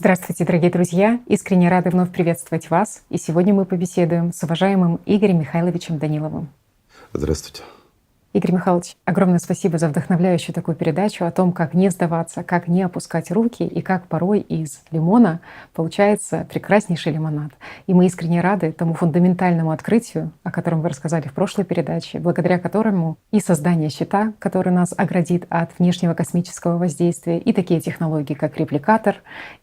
Здравствуйте, дорогие друзья! Искренне рады вновь приветствовать вас. И сегодня мы побеседуем с уважаемым Игорем Михайловичем Даниловым. Здравствуйте. Игорь Михайлович, огромное спасибо за вдохновляющую такую передачу о том, как не сдаваться, как не опускать руки и как порой из лимона получается прекраснейший лимонад. И мы искренне рады тому фундаментальному открытию, о котором вы рассказали в прошлой передаче, благодаря которому и создание щита, который нас оградит от внешнего космического воздействия, и такие технологии, как репликатор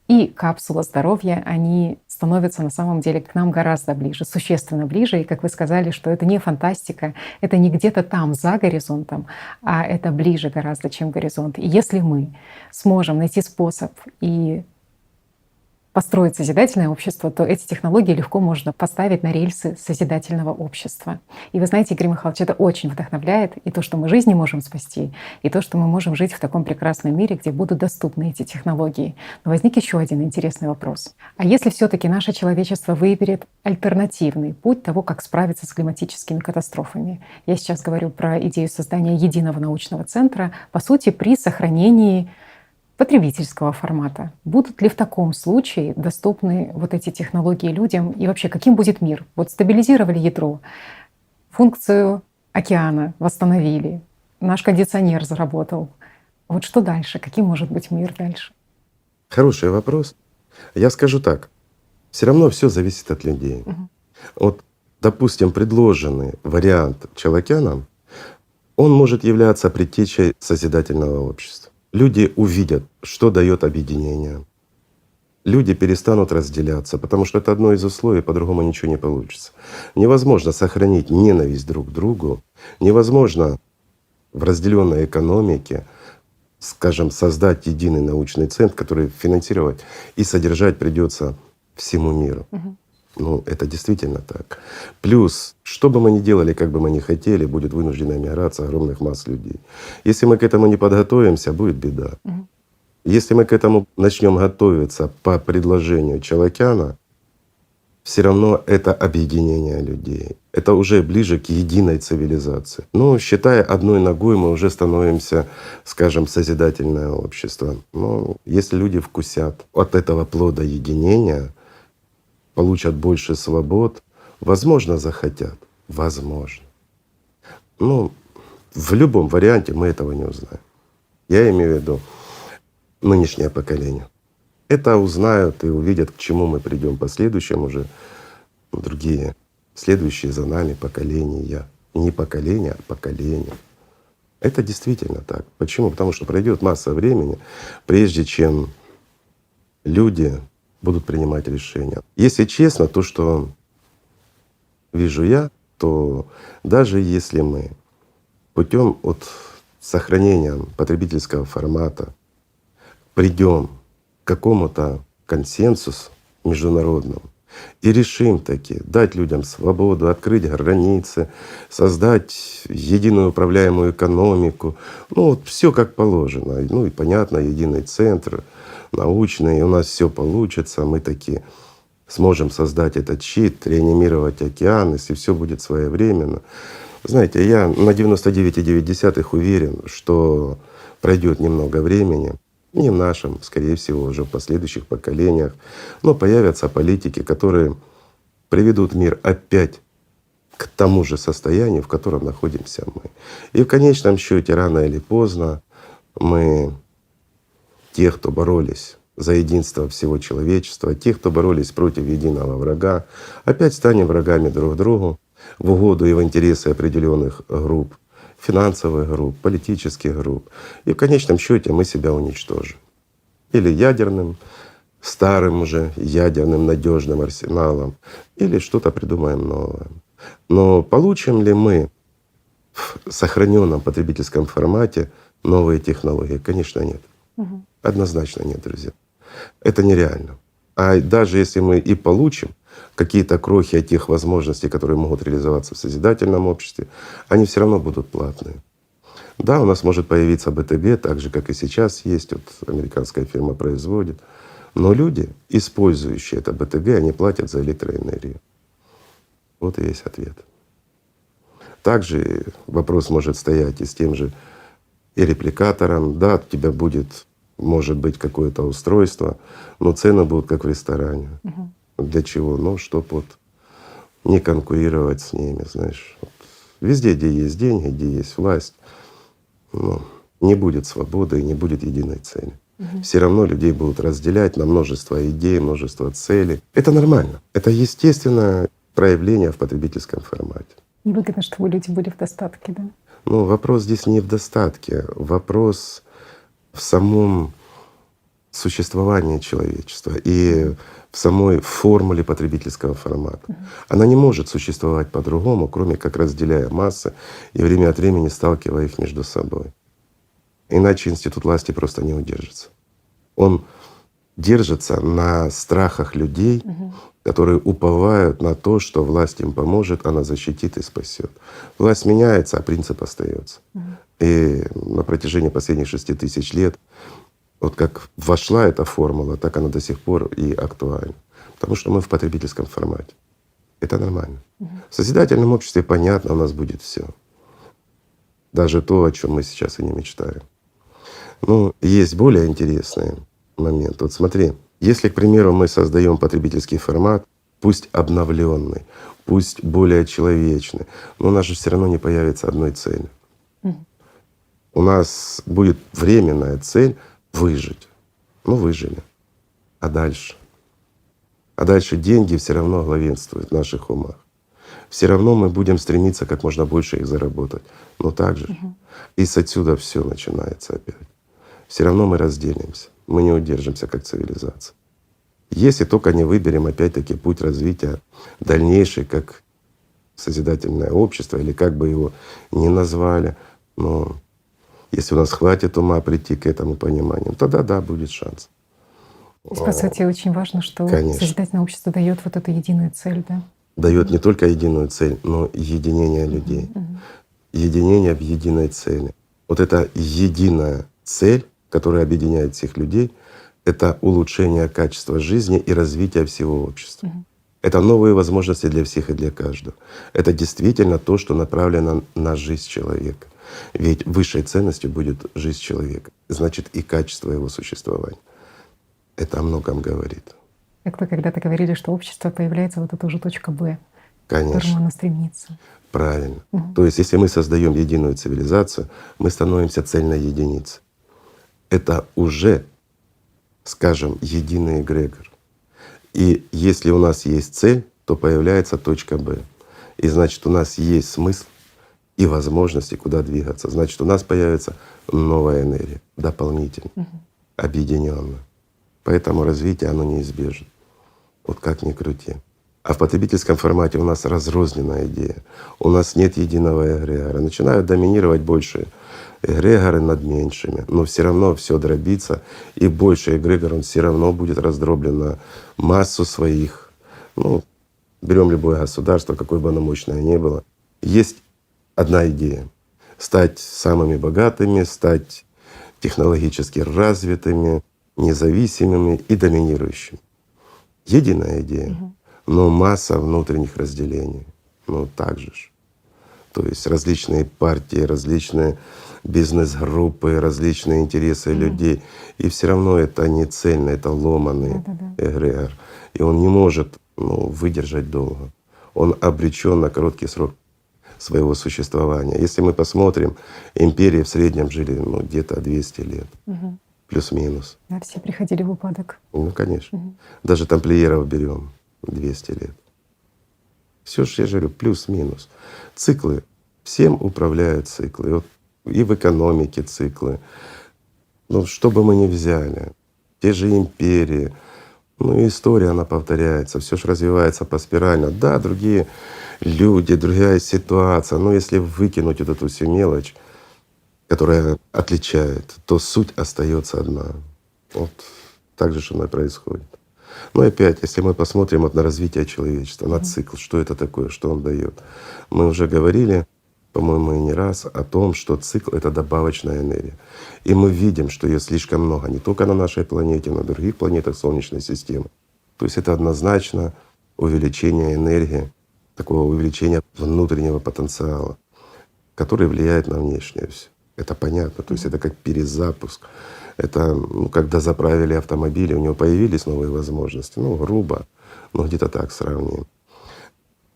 и капсула здоровья, они становятся на самом деле к нам гораздо ближе, существенно ближе. И как вы сказали, что это не фантастика, это не где-то там, за горизонтом, а это ближе гораздо, чем горизонт. И если мы сможем найти способ и построить созидательное общество, то эти технологии легко можно поставить на рельсы созидательного общества. И вы знаете, Игорь Михайлович, это очень вдохновляет и то, что мы жизни можем спасти, и то, что мы можем жить в таком прекрасном мире, где будут доступны эти технологии. Но возник еще один интересный вопрос. А если все-таки наше человечество выберет альтернативный путь того, как справиться с климатическими катастрофами? Я сейчас говорю про идею создания единого научного центра, по сути, при сохранении потребительского формата. Будут ли в таком случае доступны вот эти технологии людям? И вообще, каким будет мир? Вот стабилизировали ядро, функцию океана восстановили, наш кондиционер заработал. Вот что дальше? Каким может быть мир дальше? Хороший вопрос. Я скажу так. Все равно все зависит от людей. Вот, допустим, предложенный вариант Челокяном, он может являться предтечей созидательного общества. Люди увидят, что дает объединение. Люди перестанут разделяться, потому что это одно из условий, по-другому ничего не получится. Невозможно сохранить ненависть друг к другу, невозможно в разделенной экономике, скажем, создать единый научный центр, который финансировать и содержать придется всему миру. Ну, это действительно так. Плюс, что бы мы ни делали, как бы мы ни хотели, будет вынужденная миграция огромных масс людей. Если мы к этому не подготовимся, будет беда. Если мы к этому начнем готовиться по предложению Челокяна, все равно это объединение людей. Это уже ближе к единой цивилизации. Но считая одной ногой, мы уже становимся, скажем, созидательное общество. Но если люди вкусят от этого плода единения, получат больше свобод, возможно, захотят. Возможно. Ну, в любом варианте мы этого не узнаем. Я имею в виду нынешнее поколение. Это узнают и увидят, к чему мы придем последующим уже другие, следующие за нами поколения. Не поколения, а поколения. Это действительно так. Почему? Потому что пройдет масса времени, прежде чем люди будут принимать решения. Если честно, то, что вижу я, то даже если мы путем от сохранения потребительского формата придем к какому-то консенсусу международному и решим таки дать людям свободу, открыть границы, создать единую управляемую экономику, ну вот все как положено, ну и понятно, единый центр научный, и у нас все получится, мы таки сможем создать этот щит, реанимировать океан, если все будет своевременно. Знаете, я на 99,9 уверен, что пройдет немного времени, не в нашем, скорее всего, уже в последующих поколениях, но появятся политики, которые приведут мир опять к тому же состоянию, в котором находимся мы. И в конечном счете, рано или поздно, мы, те, кто боролись за единство всего человечества, те, кто боролись против единого врага, опять станем врагами друг другу в угоду и в интересы определенных групп, финансовых групп, политических групп. И в конечном счете мы себя уничтожим. Или ядерным, старым уже ядерным надежным арсеналом, или что-то придумаем новое. Но получим ли мы в сохраненном потребительском формате новые технологии? Конечно, нет. Однозначно нет, друзья. Это нереально. А даже если мы и получим какие-то крохи от тех возможностей, которые могут реализоваться в созидательном обществе, они все равно будут платные. Да, у нас может появиться БТГ, так же, как и сейчас есть, вот американская фирма производит. Но люди, использующие это БТГ, они платят за электроэнергию. Вот и весь ответ. Также вопрос может стоять и с тем же и репликатором. Да, у тебя будет может быть какое-то устройство, но цены будут как в ресторане. Мгм. Для чего? Ну, чтобы вот не конкурировать с ними, знаешь. Вот везде, где есть деньги, где есть власть, ну, не будет свободы и не будет единой цели. Мгм. Все равно людей будут разделять на множество идей, множество целей. Это нормально. Это естественное проявление в потребительском формате. Невыгодно, чтобы люди были в достатке, да? Но вопрос здесь не в достатке, вопрос в самом существовании человечества и в самой формуле потребительского формата. Она не может существовать по-другому, кроме как разделяя массы и время от времени сталкивая их между собой. Иначе институт власти просто не удержится. Он держится на страхах людей, которые уповают на то, что власть им поможет, она защитит и спасет. Власть меняется, а принцип остается. И на протяжении последних 6000 лет вот как вошла эта формула, так она до сих пор и актуальна. Потому что мы в потребительском формате. Это нормально. В созидательном обществе понятно, у нас будет все. Даже то, о чем мы сейчас и не мечтаем. Ну, есть более интересный момент. Вот смотри, если, к примеру, мы создаем потребительский формат, пусть обновленный, пусть более человечный, но у нас же все равно не появится одной цели. У нас будет временная цель выжить. Ну, выжили. А дальше? А дальше деньги все равно главенствуют в наших умах. Все равно мы будем стремиться как можно больше их заработать. Но так же. И с отсюда все начинается опять. Все равно мы разделимся. Мы не удержимся как цивилизация. Если только не выберем опять-таки путь развития дальнейший, как созидательное общество, или как бы его ни назвали, но если у нас хватит ума прийти к этому пониманию, тогда да, будет шанс. То есть, по сути, очень важно, что Конечно. созидательное общество дает вот эту единую цель, да? Дает не только единую цель, но и единение людей. Единение в единой цели. Вот эта единая цель, которая объединяет всех людей, это улучшение качества жизни и развитие всего общества. Это новые возможности для всех и для каждого. Это действительно то, что направлено на жизнь человека. Ведь высшей ценностью будет жизнь человека, значит и качество его существования. Это о многом говорит. Как вы когда-то говорили, что общество появляется вот эта уже точка Б, к которому Конечно, оно стремится. правильно. То есть если мы создаем единую цивилизацию, мы становимся цельной единицей. Это уже, скажем, единый эгрегор. И если у нас есть цель, то появляется точка Б. И значит, у нас есть смысл и возможности, куда двигаться. Значит, у нас появится новая энергия, дополнительная, объединенная. Поэтому развитие, оно неизбежно. Вот как ни крути. А в потребительском формате у нас разрозненная идея. У нас нет единого эгрегора. Начинают доминировать большие эгрегоры над меньшими. Но все равно все дробится. И больший эгрегор, он все равно будет раздроблен на массу своих. Ну, берем любое государство, какое бы оно мощное ни было. Есть одна идея — стать самыми богатыми, стать технологически развитыми, независимыми и доминирующими. Единая идея, но масса внутренних разделений. Ну так же ж. То есть различные партии, различные бизнес-группы, различные интересы людей. И все равно это не цельно, это ломаный эгрегор. И он не может выдержать долго. Он обречен на короткий срок своего существования. Если мы посмотрим, империи в среднем жили где-то 200 лет. Плюс-минус. Да, все приходили в упадок. Ну, конечно. Даже тамплиеров берем 200 лет. Все же, я же говорю, плюс-минус. Циклы. Всем управляют циклы. Вот и в экономике циклы. Ну, что бы мы ни взяли, те же империи, история, она повторяется, все же развивается поспирально. Да, другие люди, другая ситуация. Но если выкинуть вот эту всю мелочь, которая отличает, то суть остается одна. Вот так же оно и происходит. Но опять, если мы посмотрим на развитие человечества, на цикл, что это такое, что он дает. Мы уже говорили, по-моему, и не раз о том, что цикл — это добавочная энергия. И мы видим, что ее слишком много не только на нашей планете, но и на других планетах Солнечной системы. То есть это однозначно увеличение энергии, такого увеличения внутреннего потенциала, который влияет на внешнее все. Это понятно. То есть это как перезапуск, Это когда заправили автомобили, у него появились новые возможности. Ну, грубо, но где-то так сравним.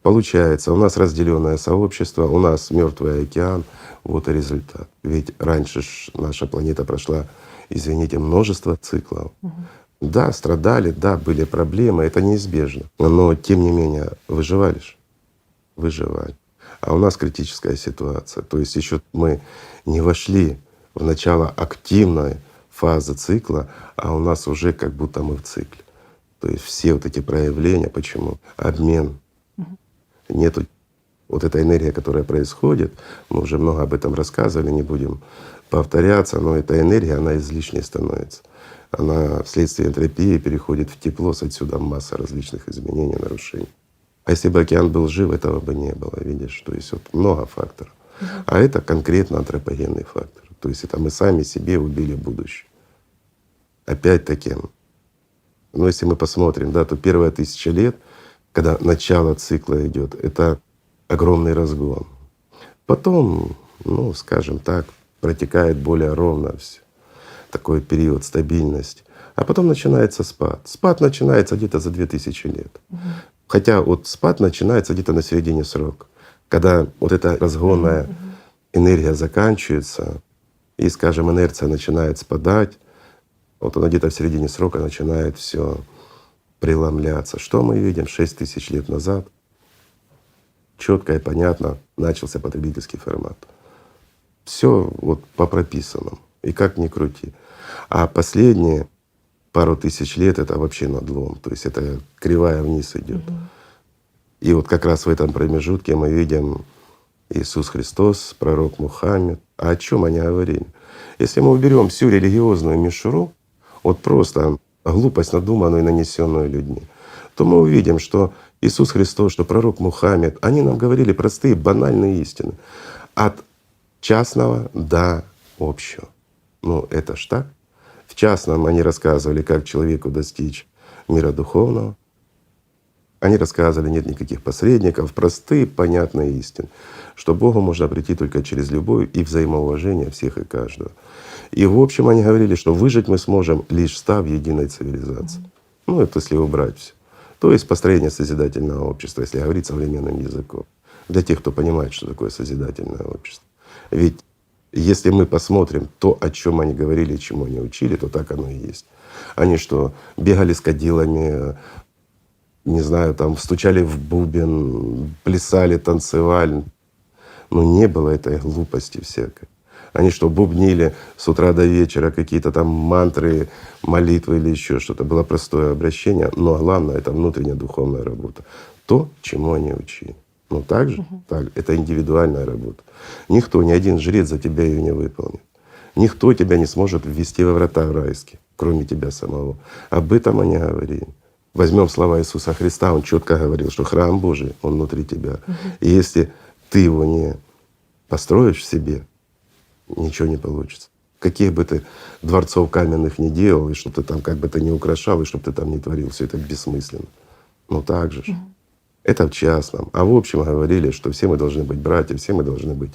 Получается, у нас разделенное сообщество, у нас мертвый океан, вот и результат. Ведь раньше наша планета прошла, извините, множество циклов. Да, страдали, да, были проблемы, это неизбежно. Но тем не менее, выживали же, выживали. А у нас критическая ситуация. То есть еще мы не вошли в начало активной фазы цикла, а у нас уже как будто мы в цикле. То есть все вот эти проявления, почему? Обмен. Нету вот эта энергия, которая происходит, мы уже много об этом рассказывали, не будем повторяться, но эта энергия, она излишней становится. Она вследствие энтропии переходит в тепло, отсюда масса различных изменений, нарушений. А если бы океан был жив, этого бы не было, видишь, то есть вот много факторов. А это конкретно антропогенный фактор. То есть это мы сами себе убили будущее. Опять-таки, ну если мы посмотрим, да, то первые 1000 лет, когда начало цикла идет, это огромный разгон. Потом, ну, скажем так, протекает более ровно все. Такой период стабильности. А потом начинается спад. Спад начинается где-то за 2000 лет. Хотя вот спад начинается где-то на середине срока, когда вот эта разгонная энергия заканчивается, и, скажем, инерция начинает спадать, вот она где-то в середине срока начинает все преломляться. Что мы видим 6000 лет назад? Четко и понятно начался потребительский формат. Все вот по прописанному. И как ни крути. А последние пару тысяч лет это вообще надлом. То есть это кривая вниз идет. И вот как раз в этом промежутке мы видим Иисус Христос, пророк Мухаммед. А о чем они говорили? Если мы уберем всю религиозную мишуру, вот просто глупость, надуманную и нанесенную людьми, то мы увидим, что Иисус Христос, что пророк Мухаммед, они нам говорили простые, банальные истины. От частного до общего. Ну это ж так. В частном они рассказывали, как человеку достичь мира духовного. Они рассказывали, нет никаких посредников, простые, понятные истины, что Богу можно прийти только через любовь и взаимоуважение всех и каждого. И в общем они говорили, что выжить мы сможем, лишь став единой цивилизацией. Ну это если убрать все. То есть построение созидательного общества, если говорить современным языком. Для тех, кто понимает, что такое созидательное общество. Ведь если мы посмотрим то, о чем они говорили, чему они учили, то так оно и есть. Они что, бегали с кадилами, не знаю, там стучали в бубен, плясали, танцевали. Ну не было этой глупости всякой. Они что, бубнили с утра до вечера какие-то там мантры, молитвы или еще что-то. Было простое обращение, но главное — это внутренняя духовная работа. То, чему они учили. Ну так же, так, это индивидуальная работа. Никто, ни один жрец за тебя ее не выполнит. Никто тебя не сможет ввести во врата райские, кроме тебя самого. Об этом они говорили. Возьмем слова Иисуса Христа, Он четко говорил, что храм Божий, Он внутри тебя. И если ты его не построишь в себе, ничего не получится. Каких бы ты дворцов каменных не делал, и чтобы ты там как бы ты не украшал, и чтобы ты там не творил, все это бессмысленно. Ну так же. Это в частном. А в общем говорили, что все мы должны быть братья, все мы должны быть,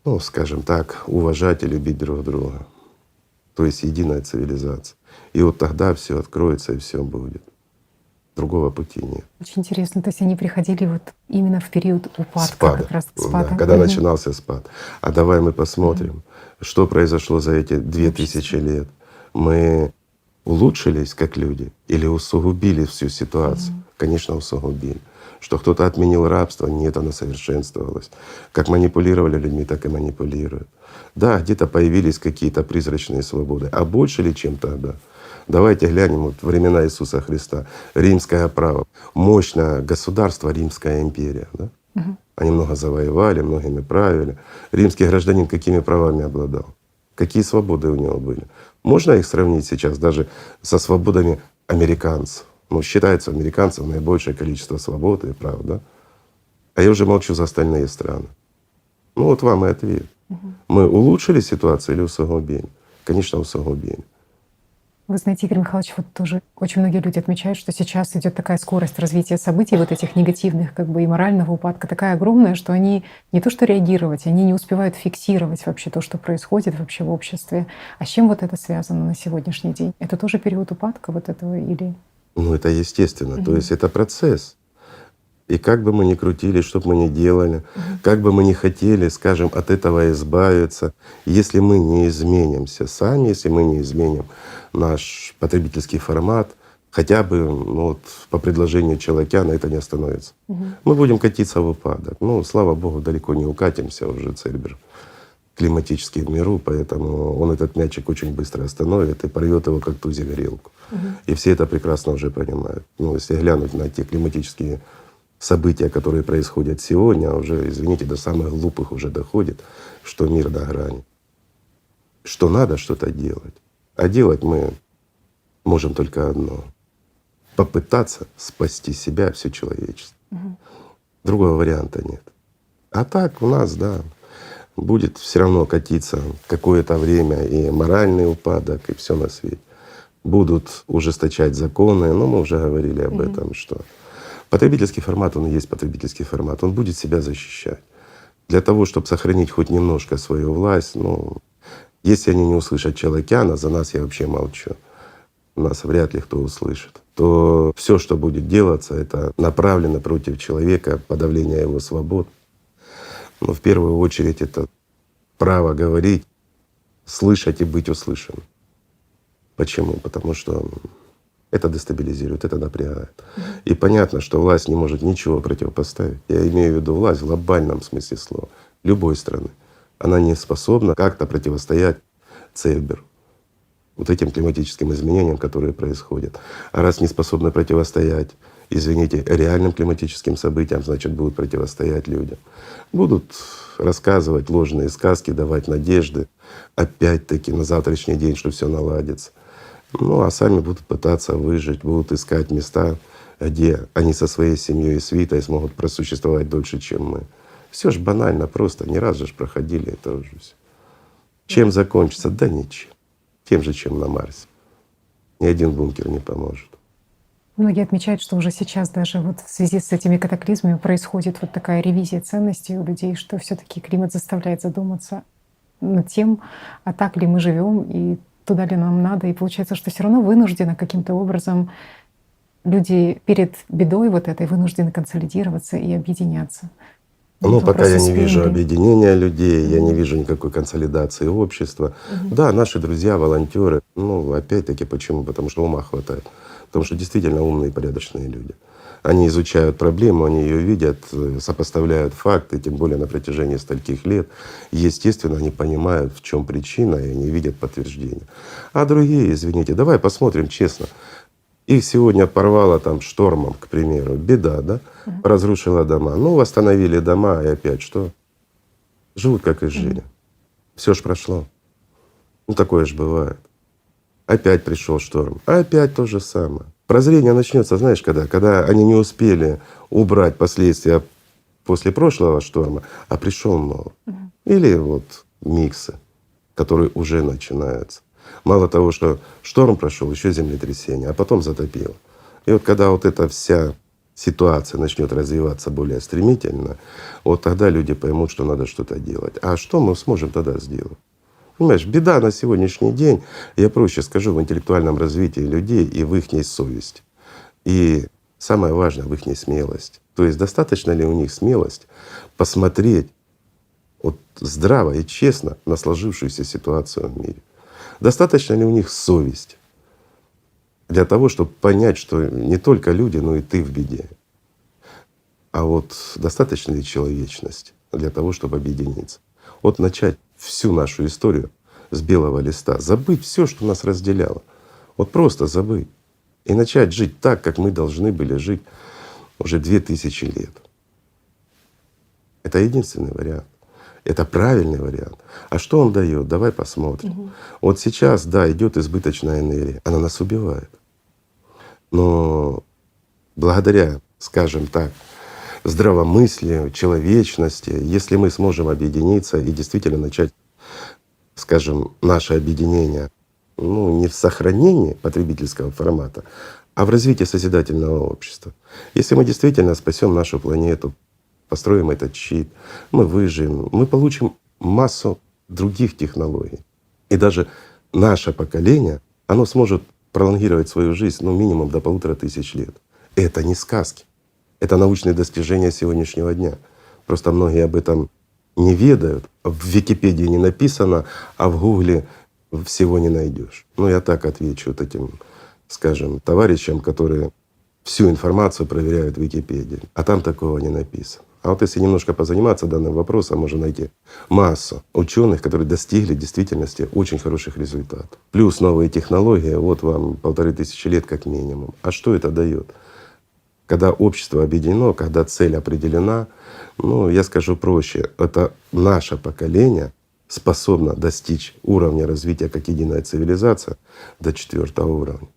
ну, скажем так, уважать и любить друг друга. То есть единая цивилизация. И вот тогда все откроется и все будет. Другого пути нет. Очень интересно. То есть они приходили вот именно в период упадка, Спада. как раз спада. Да, когда начинался спад. А давай мы посмотрим, что произошло за эти 2000 лет. Мы улучшились как люди или усугубили всю ситуацию? Конечно, усугубили. Что кто-то отменил рабство, нет, оно совершенствовалось. Как манипулировали людьми, так и манипулируют. Да, где-то появились какие-то призрачные свободы. А больше ли, чем тогда? Давайте глянем вот времена Иисуса Христа. Римское право. Мощное государство, Римская империя. Да? Они много завоевали, многими правили. Римский гражданин какими правами обладал? Какие свободы у него были? Можно их сравнить сейчас даже со свободами американцев? Ну, считается у американцев наибольшее количество свободы и прав, да? А я уже молчу за остальные страны. Ну вот вам и ответ. Мы улучшили ситуацию или усугубили? Конечно, усугубили. Вы знаете, Игорь Михайлович, вот тоже очень многие люди отмечают, что сейчас идет такая скорость развития событий, вот этих негативных, как бы и морального упадка, такая огромная, что они не то что реагировать, они не успевают фиксировать вообще то, что происходит вообще в обществе. А с чем вот это связано на сегодняшний день? Это тоже период упадка вот этого или… Ну, это естественно. То Мгм. есть это процесс. И как бы мы ни крутили, что бы мы ни делали, как бы мы ни хотели, скажем, от этого избавиться, если мы не изменимся сами, если мы не изменим наш потребительский формат, хотя бы ну, вот, по предложению Челокяна это не остановится. Мгм. Мы будем катиться в упадок. Ну, слава Богу, далеко не укатимся уже, Цербер климатический в миру, поэтому он этот мячик очень быстро остановит и порвет его как ту горелку. И все это прекрасно уже понимают. Ну, если глянуть на те климатические события, которые происходят сегодня, уже, извините, до самых глупых уже доходит, что мир на грани. Что надо что-то делать. А делать мы можем только одно — попытаться спасти себя, все человечество. Другого варианта нет. А так у нас, да, будет все равно катиться какое-то время и моральный упадок, и все на свете. Будут ужесточать законы, но мы уже говорили об этом, что потребительский формат, он и есть потребительский формат, он будет себя защищать. Для того, чтобы сохранить хоть немножко свою власть, ну, если они не услышат Челокяна, за нас я вообще молчу, нас вряд ли кто услышит, то все, что будет делаться, это направлено против человека, подавление его свобод. Но в первую очередь это право говорить, слышать и быть услышанным. Почему? Потому что это дестабилизирует, это напрягает. И понятно, что власть не может ничего противопоставить. Я имею в виду власть в глобальном смысле слова, любой страны. Она не способна как-то противостоять Церберу, вот этим климатическим изменениям, которые происходят. А раз не способны противостоять, извините, реальным климатическим событиям, значит, будут противостоять людям. Будут рассказывать ложные сказки, давать надежды, опять-таки на завтрашний день, что все наладится. Ну а сами будут пытаться выжить, будут искать места, где они со своей семьей и свитой смогут просуществовать дольше, чем мы. Все ж банально, просто не раз же ж проходили это уже все. Чем закончится? Да ничем. Тем же, чем на Марсе. Ни один бункер не поможет. Многие отмечают, что уже сейчас даже вот в связи с этими катаклизмами происходит вот такая ревизия ценностей у людей, что все-таки климат заставляет задуматься над тем, а так ли мы живем и туда ли нам надо. И получается, что все равно вынуждены каким-то образом люди перед бедой вот этой вынуждены консолидироваться и объединяться. Ну, Вот пока вопрос, я не успеем вижу ли. объединения людей, я не вижу никакой консолидации общества. Да, наши друзья, волонтеры, ну, опять-таки, почему? Потому что ума хватает. Потому что действительно умные и порядочные люди. Они изучают проблему, они ее видят, сопоставляют факты, тем более на протяжении стольких лет. И, естественно, они понимают, в чем причина, и они видят подтверждение. А другие, извините, давай посмотрим честно. Их сегодня порвало там штормом, к примеру, беда, да? Разрушила дома. Ну, восстановили дома, и опять что? Живут, как и жили. Все ж прошло. Ну, такое же бывает. Опять пришел шторм, опять то же самое. Прозрение начнется, знаешь, когда? Когда они не успели убрать последствия после прошлого шторма, а пришел новый. Или вот миксы, которые уже начинаются. Мало того, что шторм прошел, еще землетрясение, а потом затопило. И вот когда вот эта вся ситуация начнет развиваться более стремительно, вот тогда люди поймут, что надо что-то делать. А что мы сможем тогда сделать? Понимаешь, беда на сегодняшний день, я проще скажу, в интеллектуальном развитии людей и в их совести. И самое важное — в их смелость. То есть достаточно ли у них смелость посмотреть вот здраво и честно на сложившуюся ситуацию в мире? Достаточно ли у них совесть для того, чтобы понять, что не только люди, но и ты в беде? А вот достаточно ли человечности для того, чтобы объединиться? Вот начать всю нашу историю с белого листа, забыть все, что нас разделяло. Вот просто забыть. И начать жить так, как мы должны были жить уже 2000 лет. Это единственный вариант. Это правильный вариант. А что он дает? Давай посмотрим. Вот сейчас, да, идет избыточная энергия, она нас убивает. Но благодаря, скажем так, здравомыслию, человечности, если мы сможем объединиться и действительно начать, скажем, наше объединение ну, не в сохранении потребительского формата, а в развитии созидательного общества. Если мы действительно спасем нашу планету, построим этот щит, мы выживем, мы получим массу других технологий. И даже наше поколение, оно сможет пролонгировать свою жизнь ну, минимум до 1500 лет. И это не сказки, это научные достижения сегодняшнего дня. Просто многие об этом не ведают. В Википедии не написано, а в Гугле всего не найдешь. Ну я так отвечу вот этим, скажем, товарищам, которые всю информацию проверяют в Википедии, а там такого не написано. А вот если немножко позаниматься данным вопросом, можно найти массу ученых, которые достигли в действительности очень хороших результатов. Плюс новые технологии, вот вам 1500 лет как минимум. А что это дает? Когда общество объединено, когда цель определена, ну, я скажу проще, это наше поколение способно достичь уровня развития как единая цивилизация до 4-го уровня.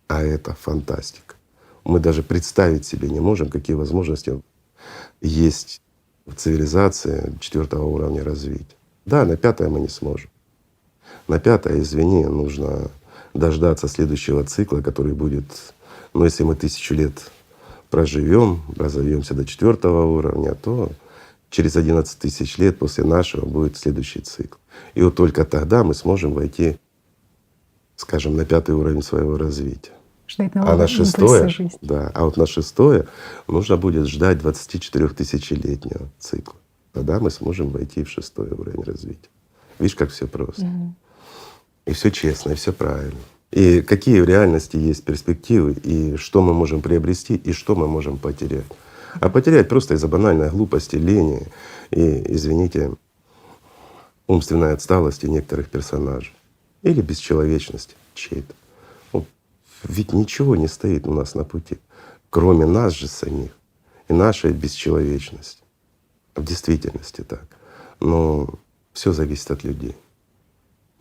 А это фантастика. Мы даже представить себе не можем, какие возможности есть в цивилизации 4-го уровня развития. Да, на 5-е мы не сможем. На 5-е, извини, нужно дождаться следующего цикла, который будет, ну если мы 1000 лет проживем, разовьемся до 4-го уровня, то через 11 тысяч лет после нашего будет следующий цикл. И вот только тогда мы сможем войти, скажем, на 5-й уровень своего развития. Ждать А нового на импульса 6-е, жизни. да, а вот на 6-е нужно будет ждать 24-тысячелетнего цикла. Тогда мы сможем войти в 6-й уровень развития. Видишь, как все просто. И все честно, и все правильно. И какие в реальности есть перспективы, и что мы можем приобрести, и что мы можем потерять. А потерять просто из-за банальной глупости, лени и, извините, умственной отсталости некоторых персонажей. Или бесчеловечности чьей-то. Вот ведь ничего не стоит у нас на пути, кроме нас же самих и нашей бесчеловечности. В действительности так. Но все зависит от людей.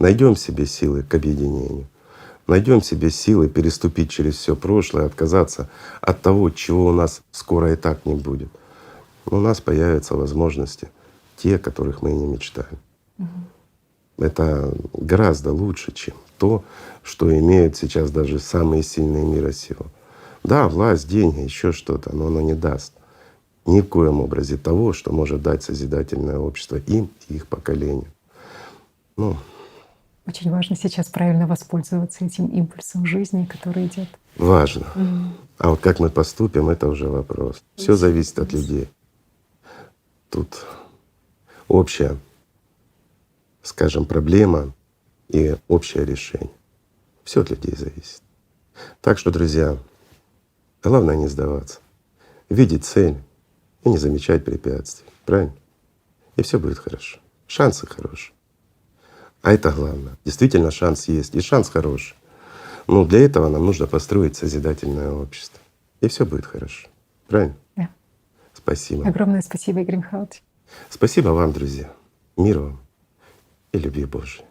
Найдем в себе силы к объединению, найдем в себе силы переступить через все прошлое, отказаться от того, чего у нас скоро и так не будет. У нас появятся возможности, те, о которых мы и не мечтаем. Это гораздо лучше, чем то, что имеют сейчас даже самые сильные мира сего. Да, власть, деньги, еще что-то, но оно не даст ни в коем образе того, что может дать созидательное общество им и их поколению. Ну, Очень важно сейчас правильно воспользоваться этим импульсом жизни, который идет. важно. А вот как мы поступим, это уже вопрос. Все зависит от людей. Тут общая, скажем, проблема и общее решение. Все от людей зависит. Так что, друзья, главное не сдаваться, видеть цель и не замечать препятствий. Правильно? И все будет хорошо. Шансы хорошие. А это главное. Действительно шанс есть, и шанс хороший. Но для этого нам нужно построить созидательное общество. И все будет хорошо. Правильно? Да. Спасибо. Огромное спасибо, Игорь Михайлович. Спасибо вам, друзья. Мира вам и любви Божией.